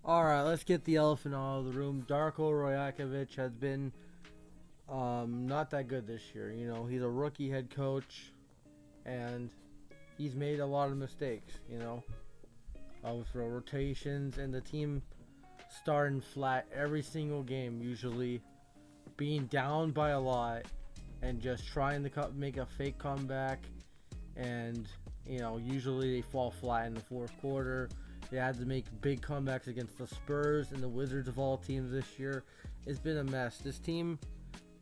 All right, let's get the elephant out of the room. Darko Rajakovic has been not that good this year. You know, he's a rookie head coach, and he's made a lot of mistakes. With rotations and the team starting flat every single game, usually being down by a lot, and just trying to make a fake comeback, and usually they fall flat in the fourth quarter. They had to make big comebacks against the Spurs and the Wizards of all teams this year. It's been a mess. This team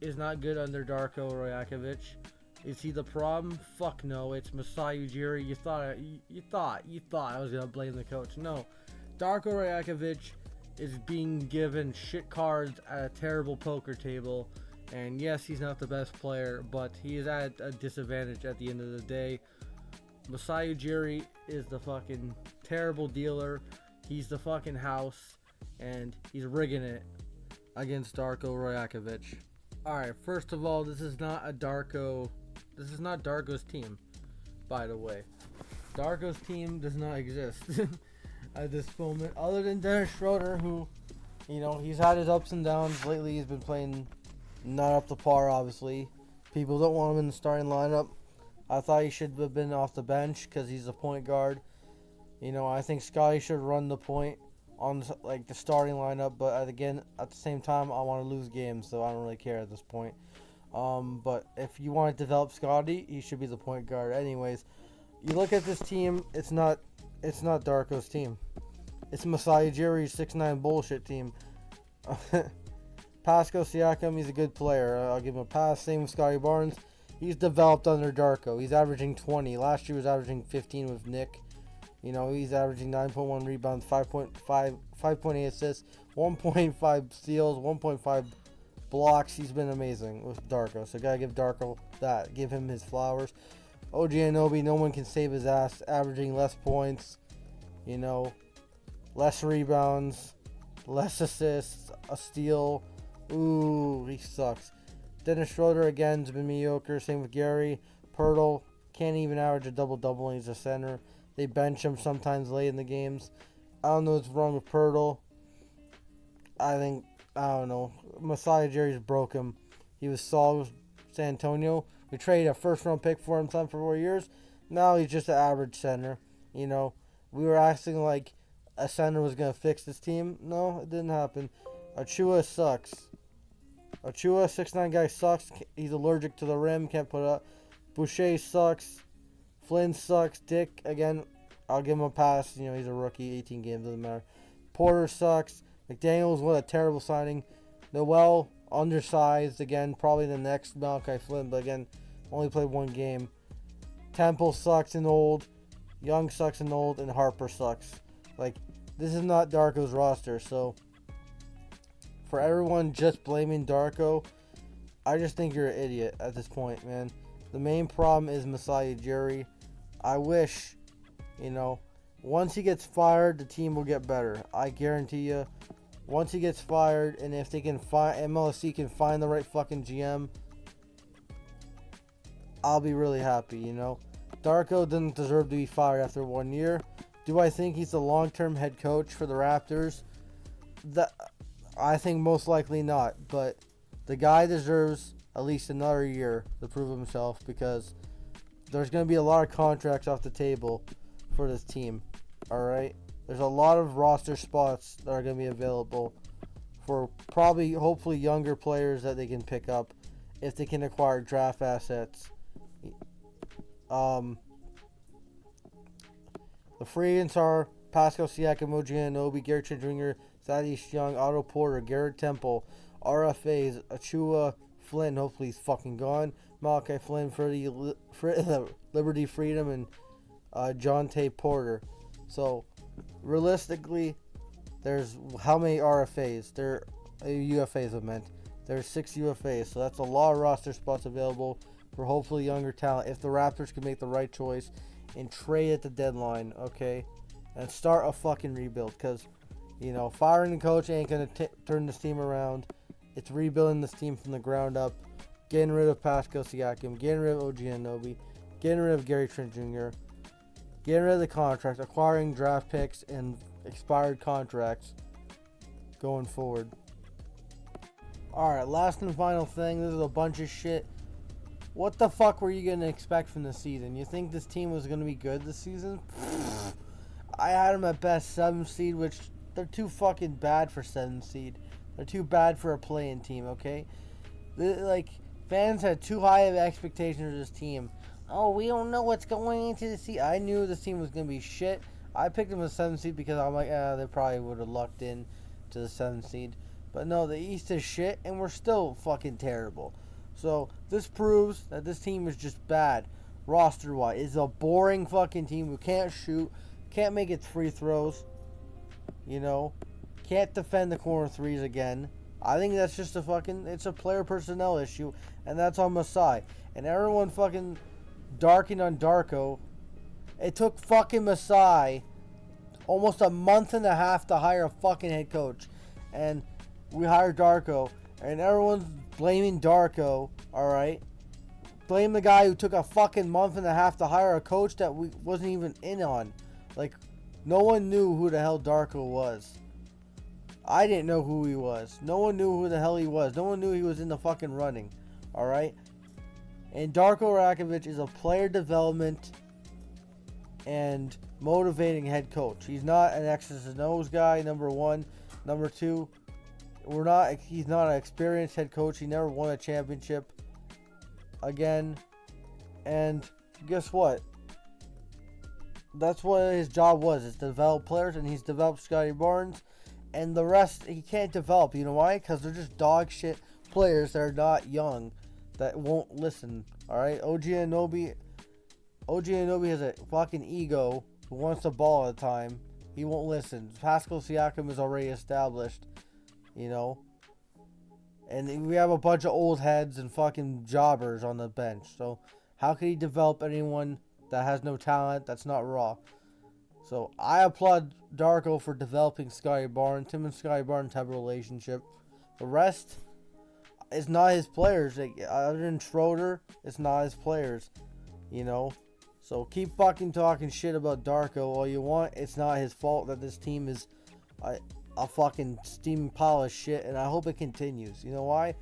is not good under Darko Rajakovic. Is he the problem? Fuck no. It's Masai Ujiri. You thought I was gonna blame the coach. No, Darko Rajakovic is being given shit cards at a terrible poker table. And yes, he's not the best player, but he is at a disadvantage at the end of the day. Masai Ujiri is the fucking terrible dealer. He's the fucking house, and he's rigging it against Darko Rajakovic. All right, first of all, this is not Darko's team, by the way. Darko's team does not exist at this moment, other than Dennis Schroeder, who, he's had his ups and downs lately. He's been playing not up to par, obviously. People don't want him in the starting lineup. I thought he should have been off the bench because he's a point guard. I think Scotty should run the point on the starting lineup, but again, at the same time, I want to lose games, so I don't really care at this point. But if you want to develop Scotty, he should be the point guard. Anyways, you look at this team, it's not Darko's team. It's Masai Ujiri's 6'9" bullshit team. Pascal Siakam, he's a good player. I'll give him a pass. Same with Scotty Barnes. He's developed under Darko. He's averaging 20. Last year he was averaging 15 with Nick. He's averaging 9.1 rebounds, 5.8 assists, 1.5 steals, 1.5 blocks. He's been amazing with Darko. So gotta give Darko that. Give him his flowers. OG Anunoby, no one can save his ass. Averaging less points, less rebounds, less assists, a steal. Ooh, he sucks. Dennis Schroeder, again, has been mediocre. Same with Gary. Pirtle can't even average a double-double when he's a center. They bench him sometimes late in the games. I don't know what's wrong with Pirtle. I don't know. Masai Ujiri's broke him. He was solid with San Antonio. We traded a first-round pick for him for 4 years. Now he's just an average center. We were acting like a center was going to fix this team. No, it didn't happen. Achua sucks. Achua, 6'9" guy, sucks. He's allergic to the rim. Can't put it up. Boucher sucks. Flynn sucks. Dick, again, I'll give him a pass. He's a rookie. 18 games, doesn't matter. Porter sucks. McDaniels, what a terrible signing. Noel, undersized. Again, probably the next Malachi Flynn, but again, only played one game. Temple sucks and old. Young sucks and old. And Harper sucks. This is not Darko's roster, so for everyone just blaming Darko, I just think you're an idiot at this point, man. The main problem is Masai Ujiri. I wish, once he gets fired, the team will get better. I guarantee you. Once he gets fired, and if they can find MLSC can find the right fucking GM, I'll be really happy. Darko didn't deserve to be fired after 1 year. Do I think he's the long-term head coach for the Raptors? I think most likely not, but the guy deserves at least another year to prove himself because there's going to be a lot of contracts off the table for this team. All right? There's a lot of roster spots that are going to be available for probably, hopefully, younger players that they can pick up if they can acquire draft assets. The free agents are Pascal Siakam, OG Anunoby, Gary Trent Jr., Thaddeus Young, Otto Porter, Garrett Temple, RFAs, Achua, Flynn, hopefully he's fucking gone, Malachi Flynn, Liberty Freedom, and John Tay Porter. So, realistically, there's how many RFAs? UFAs I meant. There's 6 UFAs, so that's a lot of roster spots available for hopefully younger talent if the Raptors can make the right choice and trade at the deadline, okay? And start a fucking rebuild because, firing the coach ain't going to turn this team around. It's rebuilding this team from the ground up, getting rid of Pascal Siakam, getting rid of OG Anunoby, getting rid of Gary Trent Jr., getting rid of the contracts, acquiring draft picks and expired contracts, going forward. Alright, last and final thing. This is a bunch of shit. What the fuck were you going to expect from the season? You think this team was going to be good this season? I had them at best 7th seed, which they're too fucking bad for 7th seed. They're too bad for a play-in team, okay? Fans had too high of expectations of this team. Oh, we don't know what's going into the season. I knew this team was going to be shit. I picked them as 7th seed because I'm like, they probably would have lucked in to the 7th seed. But no, the East is shit, and we're still fucking terrible. So, this proves that this team is just bad, roster-wise. It's a boring fucking team who can't shoot, can't make its free throws, can't defend the corner threes again. I think that's just it's a player personnel issue, and that's on Masai. And everyone fucking darking on Darko. It took fucking Masai almost a month and a half to hire a fucking head coach. And we hired Darko, and everyone's blaming Darko, alright? Blame the guy who took a fucking month and a half to hire a coach that we wasn't even in on. No one knew who the hell Darko was. I didn't know who he was. No one knew who the hell he was. No one knew he was in the fucking running. Alright? And Darko Rakovic is a player development and motivating head coach. He's not an X's and O's guy, number one. Number two, he's not an experienced head coach. He never won a championship again. And guess what? That's what his job was, is to develop players, and he's developed Scotty Barnes. And the rest, he can't develop. You know why? Because they're just dog shit players that are not young, that won't listen. Alright? OG Anunoby has a fucking ego who wants the ball all the time. He won't listen. Pascal Siakam is already established. And we have a bunch of old heads and fucking jobbers on the bench. So, how can he develop anyone that has no talent, that's not raw? So, I applaud Darko for developing Scotty Barnes. Him and Scotty Barnes have a relationship. The rest is not his players. Other than Schroeder, it's not his players. So, keep fucking talking shit about Darko all you want. It's not his fault that this team is a fucking steaming pile of shit, and I hope it continues. You know why?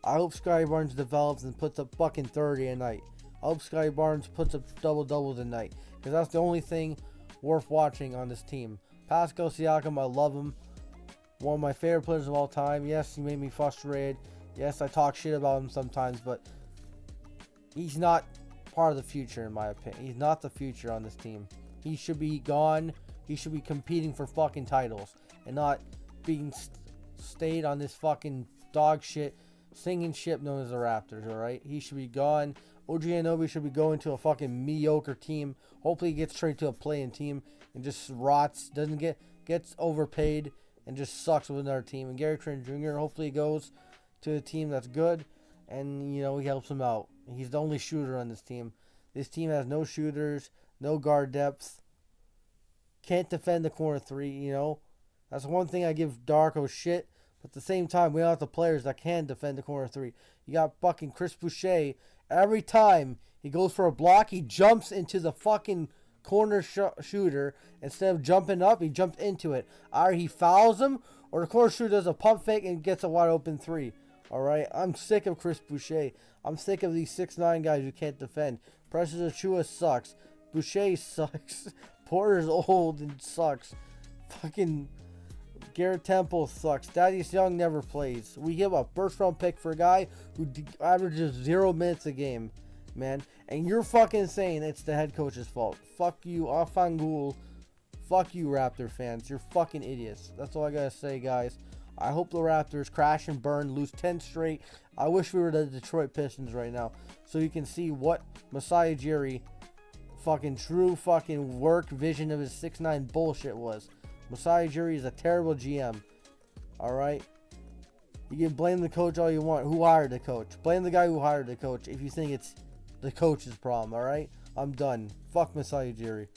I hope Scotty Barnes develops and puts up fucking 30 a night. I hope Scotty Barnes puts up double-doubles a night, because that's the only thing worth watching on this team. Pascal Siakam, I love him. One of my favorite players of all time. Yes, he made me frustrated. Yes, I talk shit about him sometimes, but he's not part of the future, in my opinion. He's not the future on this team. He should be gone. He should be competing for fucking titles and not being stayed on this fucking dog shit singing ship known as the Raptors, alright? He should be gone. OG Anunoby should be going to a fucking mediocre team. Hopefully he gets straight to a play-in team and just rots, gets overpaid and just sucks with another team. And Gary Trent Jr., hopefully he goes to a team that's good and, he helps him out. He's the only shooter on this team. This team has no shooters, no guard depth, can't defend the corner three, That's one thing I give Darko shit. But at the same time, we don't have the players that can defend the corner three. You got fucking Chris Boucher. Every time he goes for a block, he jumps into the fucking corner shooter. Instead of jumping up, he jumped into it. Either he fouls him, or the corner shooter does a pump fake and gets a wide open three. Alright? I'm sick of Chris Boucher. I'm sick of these 6'9 guys who can't defend. Precious Achiuwa sucks. Boucher sucks. Porter's old and sucks. Fucking Garrett Temple sucks. Thaddeus Young never plays. We give a first-round pick for a guy who averages 0 minutes a game, man. And you're fucking saying it's the head coach's fault. Fuck you, Afangul. Fuck you, Raptor fans. You're fucking idiots. That's all I gotta say, guys. I hope the Raptors crash and burn, lose 10 straight. I wish we were the Detroit Pistons right now, so you can see what Masai Ujiri fucking true fucking work vision of his 6'9 bullshit was. Masai Ujiri is a terrible GM. Alright? You can blame the coach all you want. Who hired the coach? Blame the guy who hired the coach if you think it's the coach's problem, alright? I'm done. Fuck Masai Ujiri.